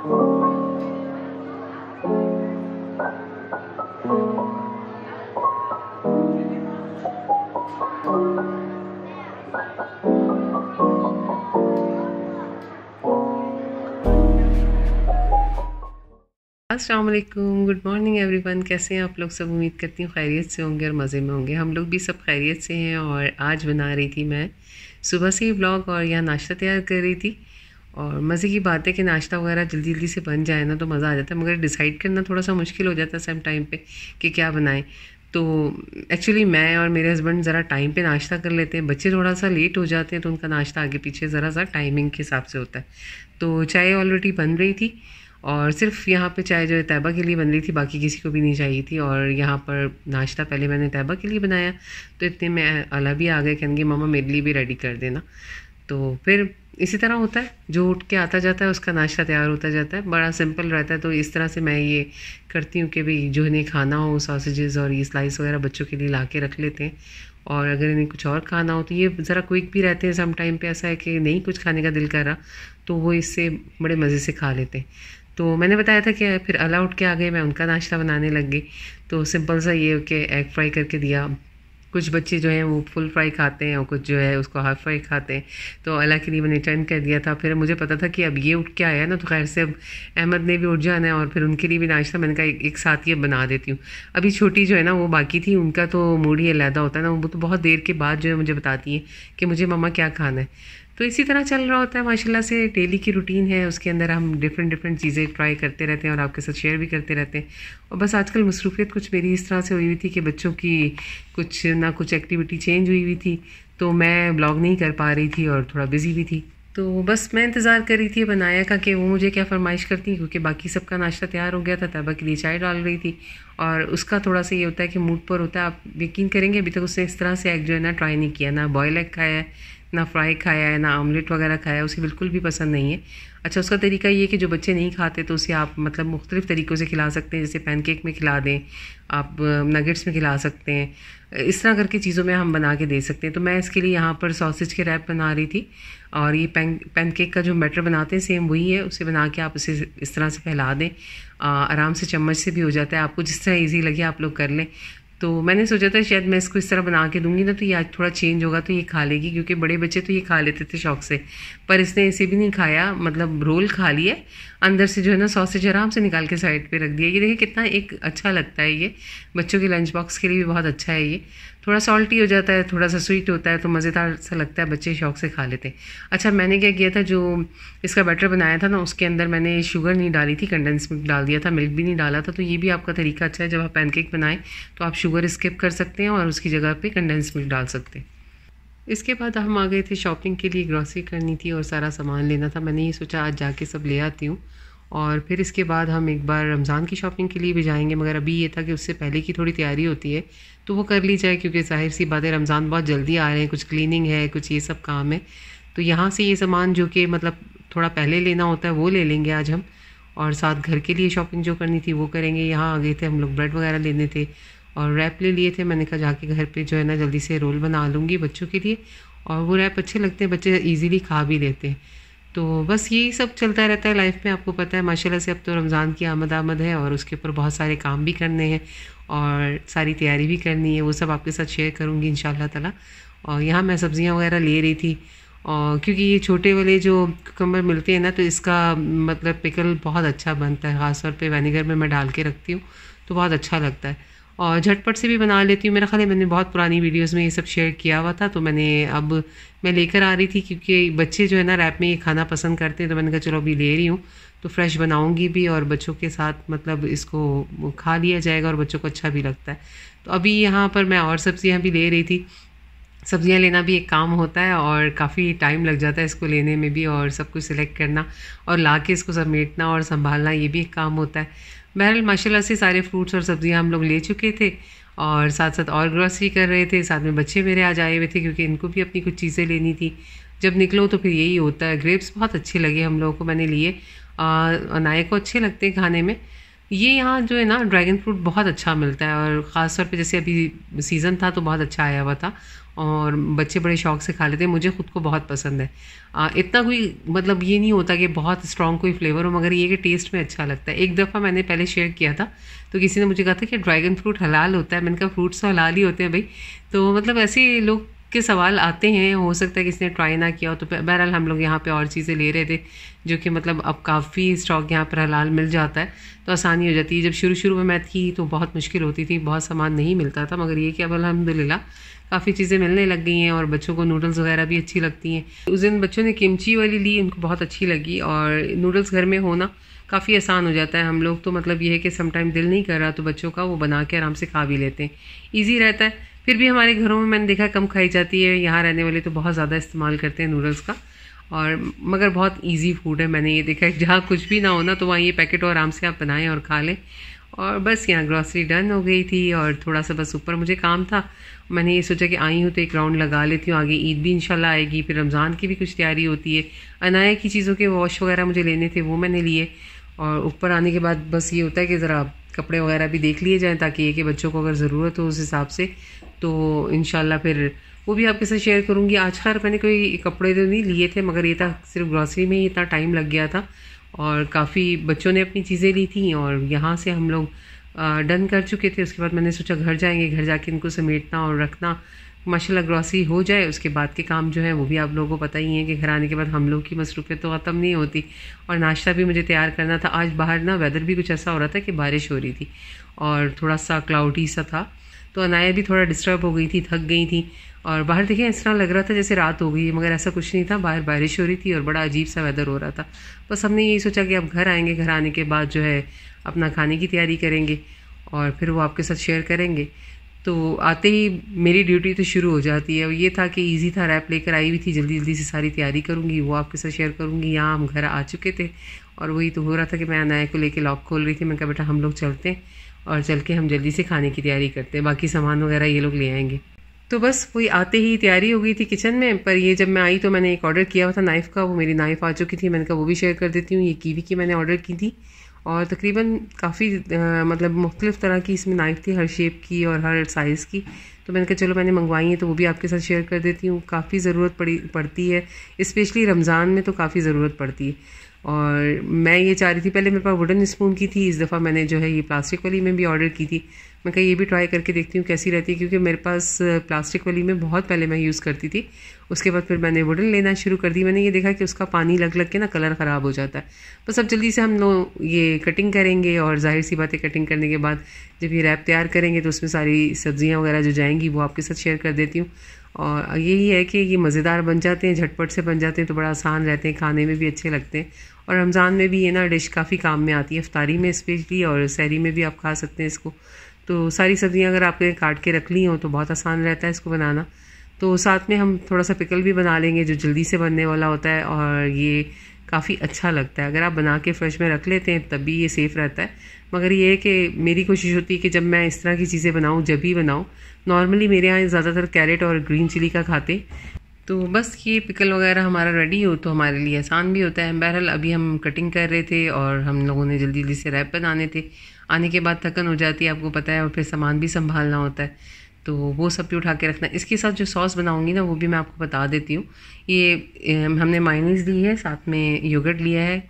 अस्सलाम वालेकुम, good morning everyone. कैसे हैं आप लोग सब? उम्मीद करती हूँ खैरियत से होंगे और मज़े में होंगे। हम लोग भी सब खैरियत से हैं। और आज बना रही थी मैं सुबह से ही व्लॉग और यहाँ नाश्ता तैयार कर रही थी। और मज़े की बात है कि नाश्ता वगैरह जल्दी जल्दी से बन जाए ना तो मज़ा आ जाता है, मगर डिसाइड करना थोड़ा सा मुश्किल हो जाता है सम टाइम पे कि क्या बनाएं। तो एक्चुअली मैं और मेरे हस्बैंड ज़रा टाइम पे नाश्ता कर लेते हैं, बच्चे थोड़ा सा लेट हो जाते हैं तो उनका नाश्ता आगे पीछे ज़रा सा टाइमिंग के हिसाब से होता है। तो चाय ऑलरेडी बन रही थी और सिर्फ यहाँ पे चाय जो है तैयबा के लिए बन रही थी, बाकी किसी को भी नहीं चाहिए थी। और यहाँ पर नाश्ता पहले मैंने तैयबा के लिए बनाया तो इतने में अला भी आ गए, कहेंगे मम्मा मेरे लिए भी रेडी कर देना। तो फिर इसी तरह होता है, जो उठ के आता जाता है उसका नाश्ता तैयार होता जाता है, बड़ा सिंपल रहता है। तो इस तरह से मैं ये करती हूँ कि भाई जो इन्हें खाना हो सॉसेजेस और ये स्लाइस वगैरह बच्चों के लिए ला के रख लेते हैं। और अगर इन्हें कुछ और खाना हो तो ये ज़रा क्विक भी रहते हैं। सम टाइम पे ऐसा है कि नहीं कुछ खाने का दिल कर रहा तो वो इससे बड़े मज़े से खा लेते हैं। तो मैंने बताया था कि फिर अला उठ के आ गए, मैं उनका नाश्ता बनाने लग गई। तो सिंपल सा ये कि एग फ्राई करके दिया। कुछ बच्चे जो हैं वो फुल फ्राई खाते हैं और कुछ जो है उसको हाफ फ्राई खाते हैं। तो अला के लिए मैंने टर्न कर दिया था। फिर मुझे पता था कि अब ये उठ के आया ना तो खैर से अब अहमद ने भी उठ जाना है और फिर उनके लिए भी नाश्ता मैंने कहा एक साथ ये बना देती हूँ। अभी छोटी जो है ना वो बाकी थी, उनका तो मूड ही अलहदा होता है ना, वो तो बहुत देर के बाद जो है मुझे बताती है कि मुझे मम्मा क्या खाना है। तो इसी तरह चल रहा होता है माशाल्लाह से। डेली की रूटीन है, उसके अंदर हम डिफरेंट डिफरेंट चीज़ें ट्राई करते रहते हैं और आपके साथ शेयर भी करते रहते हैं। और बस आजकल मसरूफियत कुछ मेरी इस तरह से हुई हुई थी कि बच्चों की कुछ ना कुछ एक्टिविटी चेंज हुई हुई थी, तो मैं ब्लॉग नहीं कर पा रही थी और थोड़ा बिजी भी थी। तो बस मैं इंतज़ार कर रही थी बनाया का कि वो मुझे क्या फरमाइश करती हैं, क्योंकि बाकी सबका नाश्ता तैयार हो गया था। तैयबा के लिए चाय डाल रही थी और उसका थोड़ा सा ये होता है कि मूड पर होता है। आप यकीन करेंगे अभी तक उसने इस तरह से एग जो है ना ट्राई नहीं किया, ना बॉयल एग खाया है, ना फ्राई खाया है, ना ऑमलेट वगैरह खाया है, उसे बिल्कुल भी पसंद नहीं है। अच्छा, उसका तरीका ये है कि जो बच्चे नहीं खाते तो उसे आप मतलब मुख्तलिफ़ तरीक़ों से खिला सकते हैं, जैसे पैनकेक में खिला दें, आप नगेट्स में खिला सकते हैं, इस तरह करके चीज़ों में हम बना के दे सकते हैं। तो मैं इसके लिए यहाँ पर सॉसेज के रैप बना रही थी और ये पैनकेक का जो बैटर बनाते हैं सेम वही है, उसे बना के आप उसे इस तरह से फैला दें। आराम से चम्मच से भी हो जाता है, आपको जिस तरह ईजी लगे आप लोग कर लें। तो मैंने सोचा था शायद मैं इसको इस तरह बना के दूंगी ना तो ये आज थोड़ा चेंज होगा तो ये खा लेगी, क्योंकि बड़े बच्चे तो ये खा लेते थे शौक से, पर इसने इसे भी नहीं खाया। मतलब रोल खा लिया, अंदर से जो है ना सॉसेज आराम से निकाल के साइड पे रख दिया। ये देखिए कितना एक अच्छा लगता है, ये बच्चों के लंच बॉक्स के लिए भी बहुत अच्छा है। ये थोड़ा सॉल्टी हो जाता है, थोड़ा सा स्वीट होता है, तो मज़ेदार सा लगता है, बच्चे शौक से खा लेते हैं। अच्छा, मैंने क्या किया था, जो इसका बैटर बनाया था ना उसके अंदर मैंने शुगर नहीं डाली थी, कंडेंस मिल्क डाल दिया था, मिल्क भी नहीं डाला था। तो ये भी आपका तरीका अच्छा है, जब आप पैनकेक बनाएं तो आप शुगर स्किप कर सकते हैं और उसकी जगह पे कंडेंस मिल्क डाल सकते हैं। इसके बाद हम आ गए थे शॉपिंग के लिए, ग्रॉसरी करनी थी और सारा सामान लेना था। मैंने ये सोचा आज जाके सब ले आती हूँ और फिर इसके बाद हम एक बार रमज़ान की शॉपिंग के लिए भी जाएंगे, मगर अभी ये था कि उससे पहले की थोड़ी तैयारी होती है तो वो कर ली जाए, क्योंकि ज़ाहिर सी बात है रमज़ान बहुत जल्दी आ रहे हैं, कुछ क्लीनिंग है, कुछ ये सब काम है। तो यहाँ से ये सामान जो कि मतलब थोड़ा पहले लेना होता है वो ले लेंगे आज हम, और साथ घर के लिए शॉपिंग जो करनी थी वो करेंगे। यहाँ आ गए थे हम लोग, ब्रेड वगैरह लेने थे और रैप ले लिए थे। मैंने कहा जाके घर पे जो है ना जल्दी से रोल बना लूँगी बच्चों के लिए, और वो रैप अच्छे लगते हैं, बच्चे इजीली खा भी लेते हैं। तो बस यही सब चलता रहता है लाइफ में, आपको पता है माशाल्लाह से अब तो रमज़ान की आमद है और उसके ऊपर बहुत सारे काम भी करने हैं और सारी तैयारी भी करनी है, वो सब आपके साथ शेयर करूँगी इंशाल्लाह ताला। और यहाँ मैं सब्ज़ियाँ वगैरह ले रही थी, और क्योंकि ये छोटे वाले जो कुकुम्बर मिलते हैं ना तो इसका मतलब पिकल बहुत अच्छा बनता है, ख़ास तौर पे विनेगर में मैं डाल के रखती हूँ तो बहुत अच्छा लगता है और झटपट से भी बना लेती हूँ। मेरा ख्याल है मैंने बहुत पुरानी वीडियोस में ये सब शेयर किया हुआ था, तो मैं लेकर आ रही थी क्योंकि बच्चे जो है ना रैप में ये खाना पसंद करते हैं, तो मैंने कहा चलो अभी ले रही हूँ तो फ्रेश बनाऊँगी भी और बच्चों के साथ मतलब इसको खा लिया जाएगा और बच्चों को अच्छा भी लगता है। तो अभी यहाँ पर मैं और सब्ज़ियाँ भी ले रही थी। सब्ज़ियाँ लेना भी एक काम होता है और काफ़ी टाइम लग जाता है इसको लेने में भी, और सब कुछ सिलेक्ट करना और ला के इसको समेटना और संभालना ये भी एक काम होता है। बहरहाल माशाल्लाह से सारे फ्रूट्स और सब्ज़ियाँ हम लोग ले चुके थे और साथ साथ और ग्रॉसरी कर रहे थे। साथ में बच्चे मेरे आज आए हुए थे क्योंकि इनको भी अपनी कुछ चीज़ें लेनी थी। जब निकलो तो फिर यही होता है। ग्रेप्स बहुत अच्छे लगे हम लोगों को, मैंने लिए। अनाए को अच्छे लगते हैं खाने में। ये यहाँ जो है ना ड्रैगन फ्रूट बहुत अच्छा मिलता है और ख़ास तौर पे जैसे अभी सीज़न था तो बहुत अच्छा आया हुआ था और बच्चे बड़े शौक से खा लेते हैं। मुझे ख़ुद को बहुत पसंद है। इतना कोई मतलब ये नहीं होता कि बहुत स्ट्रॉन्ग कोई फ्लेवर हो, मगर ये कि टेस्ट में अच्छा लगता है। एक दफ़ा मैंने पहले शेयर किया था तो किसी ने मुझे कहा था कि ड्रैगन फ्रूट हलाल होता है। मैंने कहा फ्रूट्स तो हलाल ही होते हैं भाई। तो मतलब ऐसे लोग के सवाल आते हैं, हो सकता है किसी ने ट्राई ना किया हो। तो बहरहाल हम लोग यहाँ पे और चीज़ें ले रहे थे जो कि मतलब अब काफ़ी स्टॉक यहाँ पर हलाल मिल जाता है तो आसानी हो जाती है। जब शुरू शुरू में मैं थी तो बहुत मुश्किल होती थी, बहुत सामान नहीं मिलता था, मगर ये कि अब अल्हम्दुलिल्लाह काफ़ी चीज़ें मिलने लग गई हैं और बच्चों को नूडल्स वगैरह भी अच्छी लगती हैं। उस दिन बच्चों ने किमची वाली ली, उनको बहुत अच्छी लगी। और नूडल्स घर में होना काफ़ी आसान हो जाता है। हम लोग तो मतलब ये है कि समटाइम दिल नहीं कर रहा तो बच्चों का वो बना के आराम से खा भी लेते हैं, ईजी रहता है। फिर भी हमारे घरों में मैंने देखा कम खाई जाती है, यहाँ रहने वाले तो बहुत ज़्यादा इस्तेमाल करते हैं नूडल्स का, और मगर बहुत इजी फूड है। मैंने ये देखा है जहाँ कुछ भी ना हो ना तो वहाँ ये पैकेट और आराम से आप बनाएं और खा लें। और बस यहाँ ग्रॉसरी डन हो गई थी और थोड़ा सा बस ऊपर मुझे काम था। मैंने ये सोचा कि आई हूँ तो एक राउंड लगा लेती हूँ, आगे ईद भी इंशाल्लाह आएगी, फिर रमज़ान की भी कुछ तैयारी होती है। अनाया की चीज़ों के वॉश वगैरह मुझे लेने थे, वो मैंने लिए। और ऊपर आने के बाद बस ये होता है कि ज़रा कपड़े वगैरह भी देख लिए जाएँ ताकि ये कि बच्चों को अगर ज़रूरत हो उस हिसाब से तो इंशाल्लाह फिर वो भी आपके साथ शेयर करूँगी। आज खैर मैंने कोई कपड़े तो नहीं लिए थे, मगर ये था सिर्फ ग्रॉसरी में ही इतना टाइम लग गया था और काफ़ी बच्चों ने अपनी चीज़ें ली थी और यहाँ से हम लोग डन कर चुके थे। उसके बाद मैंने सोचा घर जाएंगे, घर जाके इनको समेटना और रखना, माशाल्लाह ग्रॉसरी हो जाए। उसके बाद के काम जो है वो भी आप लोगों को पता ही है कि घर आने के बाद हम लोग की मसरूफियत तो ख़त्म नहीं होती। और नाश्ता भी मुझे तैयार करना था। आज बाहर ना वेदर भी कुछ ऐसा हो रहा था कि बारिश हो रही थी और थोड़ा सा क्लाउडी सा था, तो अनाया भी थोड़ा डिस्टर्ब हो गई थी, थक गई थी। और बाहर देखें इस तरह लग रहा था जैसे रात हो गई, मगर ऐसा कुछ नहीं था, बाहर बारिश हो रही थी और बड़ा अजीब सा वेदर हो रहा था। बस हमने यही सोचा कि अब घर आएंगे, घर आने के बाद जो है अपना खाने की तैयारी करेंगे और फिर वो आपके साथ शेयर करेंगे। तो आते ही मेरी ड्यूटी तो शुरू हो जाती है। ये था कि इजी था, रैप लेकर आई हुई थी, जल्दी जल्दी से सारी तैयारी करूँगी, वो आपके साथ शेयर करूँगी। यहाँ हम घर आ चुके थे और वही तो हो रहा था कि मैं अनाया को लेके लॉक खोल रही थी। मैं कहा बेटा हम लोग चलते हैं और चल के हम जल्दी से खाने की तैयारी करते हैं, बाकी सामान वगैरह ये लोग ले आएंगे। तो बस वही आते ही तैयारी हो गई थी किचन में। पर ये जब मैं आई तो मैंने एक ऑर्डर किया हुआ था नाइफ़ का, वो मेरी नाइफ़ आ चुकी थी। मैंने कहा वो भी शेयर कर देती हूँ। ये कीवी की मैंने ऑर्डर की थी और तकरीबन काफ़ी मतलब मुख्तलिफ़ तरह की इसमें नाइफ़ थी, हर शेप की और हर साइज़ की। तो मैंने कहा चलो मैंने मंगवाई है तो वो भी आपके साथ शेयर कर देती हूँ। काफ़ी ज़रूरत पड़ती है, स्पेशली रमज़ान में तो काफ़ी ज़रूरत पड़ती है। और मैं ये चाह रही थी, पहले मेरे पास वुडन स्पून की थी, इस दफ़ा मैंने जो है ये प्लास्टिक वाली में भी ऑर्डर की थी। मैं कहा ये भी ट्राई करके देखती हूँ कैसी रहती है, क्योंकि मेरे पास प्लास्टिक वाली में बहुत पहले मैं यूज़ करती थी। उसके बाद फिर मैंने वुडन लेना शुरू कर दी। मैंने ये देखा कि उसका पानी लग लग के ना कलर ख़राब हो जाता है। बस अब जल्दी से हम लोग ये कटिंग करेंगे और जाहिर सी बात है कटिंग करने के बाद जब ये रैप तैयार करेंगे तो उसमें सारी सब्जियाँ वगैरह जो जाएंगी वो आपके साथ शेयर कर देती हूँ। और यही है कि ये मज़ेदार बन जाते हैं, झटपट से बन जाते हैं, तो बड़ा आसान रहते हैं, खाने में भी अच्छे लगते हैं। और रमज़ान में भी ये ना डिश काफ़ी काम में आती है, इफ्तारी में स्पेशली, और सहरी में भी आप खा सकते हैं इसको। तो सारी सब्जियां अगर आपने काट के रख ली हो तो बहुत आसान रहता है इसको बनाना। तो साथ में हम थोड़ा सा पिकल भी बना लेंगे जो जल्दी से बनने वाला होता है और ये काफ़ी अच्छा लगता है। अगर आप बना के फ्रिज में रख लेते हैं तब भी ये सेफ़ रहता है। मगर ये है कि मेरी कोशिश होती है कि जब मैं इस तरह की चीज़ें बनाऊँ, जब भी बनाऊँ, नॉर्मली मेरे यहाँ ज़्यादातर कैरेट और ग्रीन चिली का खाते। तो बस ये पिकल वगैरह हमारा रेडी हो तो हमारे लिए आसान भी होता है। बहरहाल अभी हम कटिंग कर रहे थे और हम लोगों ने जल्दी जल्दी से रैप बनाने थे। आने के बाद थकन हो जाती है, आपको पता है, और फिर सामान भी संभालना होता है, तो वो सब भी उठा के रखना। इसके साथ जो सॉस बनाऊंगी ना वो भी मैं आपको बता देती हूँ। ये हमने मायोनीज़ ली है, साथ में योगर्ट लिया है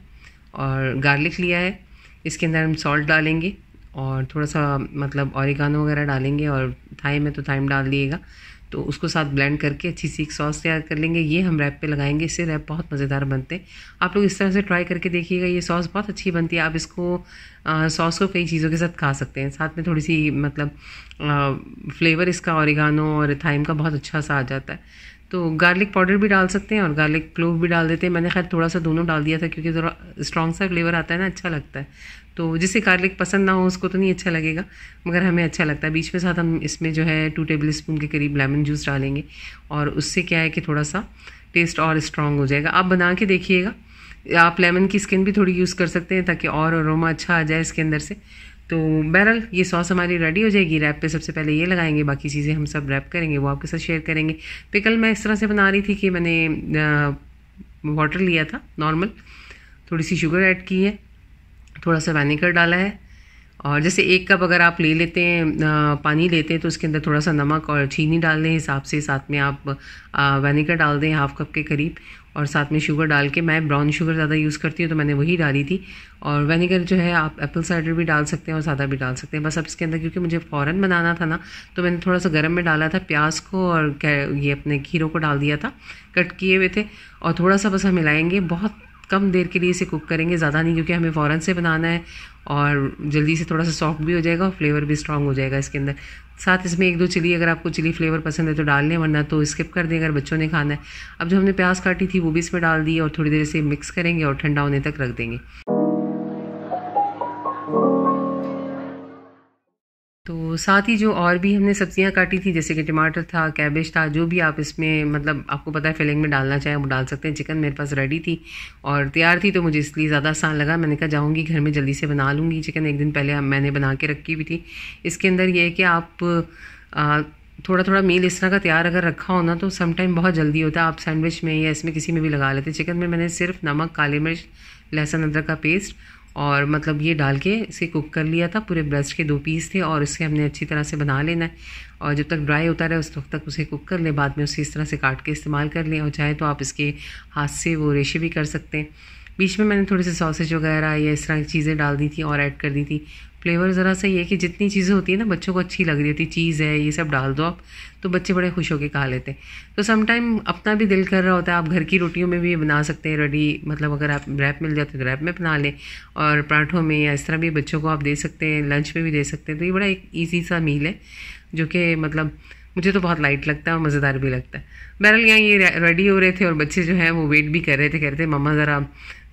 और गार्लिक लिया है। इसके अंदर हम सॉल्ट डालेंगे और थोड़ा सा मतलब ऑरिगानो वगैरह डालेंगे, और थाइम है तो थाइम डाल दिएगा। तो उसको साथ ब्लेंड करके अच्छी सी एक सॉस तैयार कर लेंगे। ये हम रैप पे लगाएंगे, इससे रैप बहुत मज़ेदार बनते हैं। आप लोग इस तरह से ट्राई करके देखिएगा, ये सॉस बहुत अच्छी बनती है। आप इसको सॉस को कई चीज़ों के साथ खा सकते हैं, साथ में थोड़ी सी मतलब फ्लेवर इसका ऑरिगानो और थाइम का बहुत अच्छा सा आ जाता है। तो गार्लिक पाउडर भी डाल सकते हैं और गार्लिक क्लोव भी डाल देते हैं। मैंने खैर थोड़ा सा दोनों डाल दिया था क्योंकि थोड़ा स्ट्रॉन्ग सा फ्लेवर आता है ना, अच्छा लगता है। तो जिसे गार्लिक पसंद ना हो उसको तो नहीं अच्छा लगेगा, मगर हमें अच्छा लगता है। बीच में साथ हम इसमें जो है 2 टेबल स्पून के करीब लेमन जूस डालेंगे और उससे क्या है कि थोड़ा सा टेस्ट और स्ट्रॉन्ग हो जाएगा। आप बना के देखिएगा। आप लेमन की स्किन भी थोड़ी यूज़ कर सकते हैं ताकि और अरोमा अच्छा आ जाए इसके अंदर से। तो बहरहाल ये सॉस हमारी रेडी हो जाएगी। रैप पे सबसे पहले ये लगाएंगे, बाकी चीज़ें हम सब रैप करेंगे, वो आपके साथ शेयर करेंगे। पिकल मैं इस तरह से बना रही थी कि मैंने वाटर लिया था नॉर्मल, थोड़ी सी शुगर ऐड की है, थोड़ा सा विनेगर डाला है और जैसे 1 कप अगर आप ले लेते हैं पानी लेते हैं तो उसके अंदर थोड़ा सा नमक और चीनी डाल दें हिसाब से, साथ में आप विनेगर डाल दें 1/2 कप के करीब, और साथ में शुगर डाल के, मैं ब्राउन शुगर ज़्यादा यूज़ करती हूँ तो मैंने वही डाली थी। और विनेगर जो है आप एप्पल साइडर भी डाल सकते हैं और सादा भी डाल सकते हैं। बस अब इसके अंदर क्योंकि मुझे फ़ौरन बनाना था ना, तो मैंने थोड़ा सा गर्म में डाला था प्याज को और ये अपने खीरों को डाल दिया था, कट किए हुए थे, और थोड़ा सा बस हम मिलाएंगे। बहुत कम देर के लिए इसे कुक करेंगे, ज़्यादा नहीं, क्योंकि हमें फ़ौरन से बनाना है और जल्दी से थोड़ा सा सॉफ्ट भी हो जाएगा और फ्लेवर भी स्ट्रांग हो जाएगा इसके अंदर। साथ इसमें 1-2 चिली, अगर आपको चिली फ्लेवर पसंद है तो डाल लें, वरना तो स्किप कर दें अगर बच्चों ने खाना है। अब जो हमने प्याज काटी थी वो भी इसमें डाल दी और थोड़ी देर से मिक्स करेंगे और ठंडा होने तक रख देंगे। तो साथ ही जो और भी हमने सब्जियां काटी थी, जैसे कि टमाटर था, कैबेज था, जो भी आप इसमें मतलब आपको पता है फिलिंग में डालना चाहें वो डाल सकते हैं। चिकन मेरे पास रेडी थी और तैयार थी तो मुझे इसलिए ज़्यादा आसान लगा। मैंने कहा जाऊँगी घर में जल्दी से बना लूँगी चिकन, एक दिन पहले मैंने बना के रखी हुई थी। इसके अंदर ये है कि आप थोड़ा थोड़ा मील इस तरह का तैयार अगर रखा हो ना तो सम टाइम बहुत जल्दी होता है। आप सैंडविच में या इसमें किसी में भी लगा लेते। चिकन में मैंने सिर्फ नमक, काली मिर्च, लहसुन अदरक का पेस्ट और मतलब ये डाल के इसे कुक कर लिया था। पूरे ब्रेस्ट के 2 पीस थे और इसे हमने अच्छी तरह से बना लेना है और जब तक ड्राई होता रहे उस वक्त तक उसे कुक कर लें। बाद में उसे इस तरह से काट के इस्तेमाल कर लें और चाहे तो आप इसके हाथ से वो रेशे भी कर सकते हैं। बीच में मैंने थोड़ी सी सॉसेज वगैरह या इस तरह की चीज़ें डाल दी थी और ऐड कर दी थी। फ्लेवर ज़रा सा ये है कि जितनी चीज़ें होती है ना बच्चों को अच्छी लग रही होती, चीज़ है ये सब डाल दो आप, तो बच्चे बड़े खुश होकर खा लेते हैं। तो सम टाइम अपना भी दिल कर रहा होता है, आप घर की रोटियों में भी बना सकते हैं रेडी, मतलब अगर आप रैप मिल जाते तो रैप में बना लें और पराठों में या इस तरह भी बच्चों को आप दे सकते हैं, लंच में भी दे सकते हैं। तो ये बड़ा एक ईजी सा मील है जो कि मतलब मुझे तो बहुत लाइट लगता है और मज़ेदार भी लगता है। बहरहाल यहाँ ये रेडी हो रहे थे और बच्चे जो हैं वो वेट भी कर रहे थे, कह रहे थे मम्मा ज़रा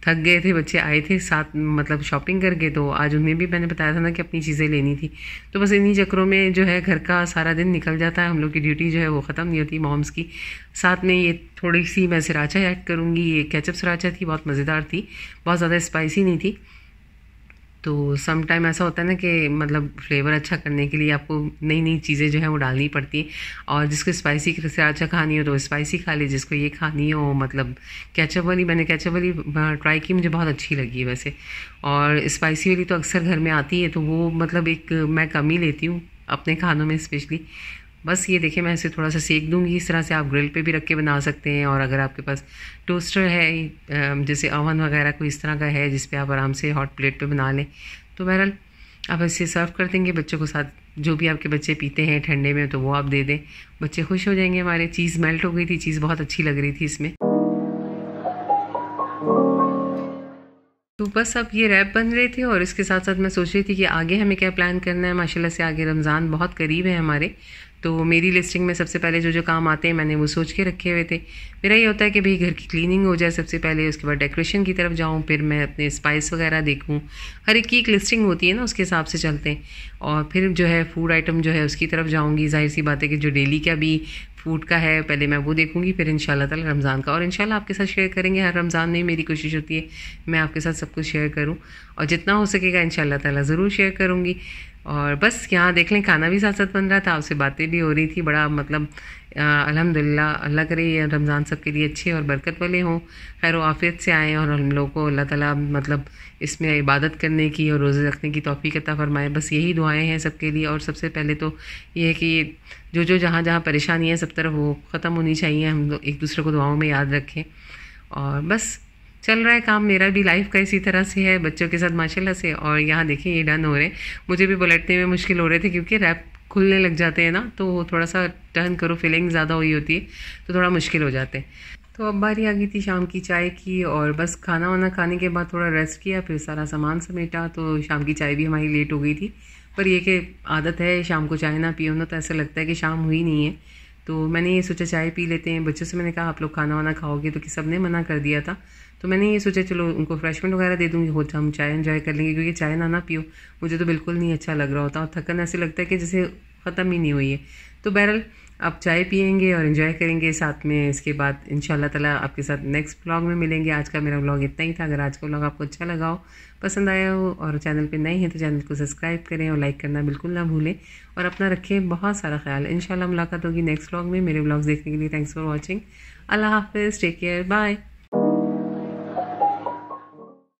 थक गए थे। बच्चे आए थे साथ मतलब शॉपिंग करके, तो आज उन्हें भी मैंने बताया था ना कि अपनी चीज़ें लेनी थी। तो बस इन्हीं चक्करों में जो है घर का सारा दिन निकल जाता है, हम लोग की ड्यूटी जो है वो ख़त्म नहीं होती मॉम्स की। साथ में ये थोड़ी सी मैं सराचा ऐड करूँगी, ये केचप सराचा थी, बहुत मज़ेदार थी, बहुत ज़्यादा स्पाइसी नहीं थी। तो सम टाइम ऐसा होता है ना कि मतलब फ्लेवर अच्छा करने के लिए आपको नई नई चीज़ें जो है वो डालनी पड़ती है। और जिसको स्पाइसी से अच्छा खानी हो तो स्पाइसी खा ले, जिसको ये खानी हो मतलब केचप वाली, मैंने केचप वाली ट्राई की, मुझे बहुत अच्छी लगी वैसे। और स्पाइसी वाली तो अक्सर घर में आती है तो वो मतलब एक मैं कम ही लेती हूँ अपने खानों में स्पेशली। बस ये देखिए मैं इसे थोड़ा सा सेक दूंगी, इस तरह से आप ग्रिल पे भी रख के बना सकते हैं। और अगर आपके पास टोस्टर है जैसे ओवन वगैरह कोई इस तरह का है जिस पे आप आराम से हॉट प्लेट पे बना लें, तो बहरहाल आप इसे सर्व कर देंगे बच्चों को। साथ जो भी आपके बच्चे पीते हैं ठंडे में तो वो आप दे दें, बच्चे खुश हो जाएंगे हमारे। चीज़ मेल्ट हो गई थी, चीज़ बहुत अच्छी लग रही थी इसमें। तो बस अब ये रैप बन रहे थे और इसके साथ साथ मैं सोच रही थी कि आगे हमें क्या प्लान करना है। माशाल्लाह से आगे रमज़ान बहुत करीब है हमारे, तो मेरी लिस्टिंग में सबसे पहले जो जो काम आते हैं मैंने वो सोच के रखे हुए थे। मेरा ये होता है कि भाई घर की क्लीनिंग हो जाए सबसे पहले, उसके बाद डेकोरेशन की तरफ जाऊँ, फिर मैं अपने स्पाइस वगैरह देखूँ। हर एक की एक लिस्टिंग होती है ना, उसके हिसाब से चलते हैं। और फिर जो है फूड आइटम जो है उसकी तरफ जाऊँगी। जाहिर सी बात है कि जो डेली का भी फूड का है पहले मैं वो देखूँगी, फिर इंशाल्लाह ताला रमज़ान का, और इंशाल्लाह आपके साथ शेयर करेंगे। हर रमज़ान में मेरी कोशिश होती है मैं आपके साथ सब कुछ शेयर करूँ और जितना हो सकेगा इंशाल्लाह ताला ज़रूर शेयर करूँगी। और बस यहाँ देख लें खाना भी साथ साथ बन रहा था, आपसे बातें भी हो रही थी। बड़ा मतलब अल्हम्दुलिल्लाह, अल्लाह करे ये रमज़ान सबके लिए अच्छे और बरकत वाले हों, खैर व आफियत से आएँ और हम लोग को अल्लाह ताला मतलब इसमें इबादत करने की और रोज़े रखने की तौफीक अता फ़रमाए। बस यही दुआएं हैं सबके लिए। और सबसे पहले तो ये है कि जो जो जहाँ जहाँ परेशानी है सब तरफ वो ख़त्म होनी चाहिए, हम लोग एक दूसरे को दुआओं में याद रखें। और बस चल रहा है काम, मेरा भी लाइफ का इसी तरह से है बच्चों के साथ माशाल्लाह से। और यहाँ देखिए ये डन हो रहे हैं, मुझे भी पलटने में मुश्किल हो रहे थे क्योंकि रैप खुलने लग जाते हैं ना, तो थोड़ा सा टर्न करो फिलिंग ज़्यादा हुई होती है तो थोड़ा मुश्किल हो जाते हैं। तो अब बारी आ गई थी शाम की चाय की और बस खाना वाना खाने के बाद थोड़ा रेस्ट किया, फिर सारा सामान समेटा। तो शाम की चाय भी हमारी लेट हो गई थी, पर ये कि आदत है शाम को चाय ना पियो ना तो ऐसा लगता है कि शाम हुई नहीं है। तो मैंने ये सोचा चाय पी लेते हैं। बच्चों से मैंने कहा आप लोग खाना वाना खाओगे, तो कि सब ने मना कर दिया था। तो मैंने ये सोचा चलो उनको फ्रेशमेंट वगैरह दे दूँगी, हो हम चाय एंजॉय कर लेंगे, क्योंकि चाय ना पियो मुझे तो बिल्कुल नहीं अच्छा लग रहा होता और थकन ऐसे लगता है कि जैसे ख़त्म ही नहीं हुई है। तो बहरहाल आप चाय पियेंगे और एंजॉय करेंगे साथ में। इसके बाद इंशाल्लाह ताला आपके साथ नेक्स्ट व्लॉग में मिलेंगे। आज का मेरा व्लॉग इतना ही था। अगर आज का व्लॉग आपको अच्छा लगा हो, पसंद आया हो और चैनल पे नए हैं तो चैनल को सब्सक्राइब करें और लाइक करना बिल्कुल ना भूलें और अपना रखें बहुत सारा ख्याल। इंशाल्लाह मुलाकात होगी नेक्स्ट व्लॉग में। मेरे व्लॉग्स देखने के लिए थैंक्स फॉर वॉचिंग। अल्लाह हाफिज़, टेक केयर, बाय।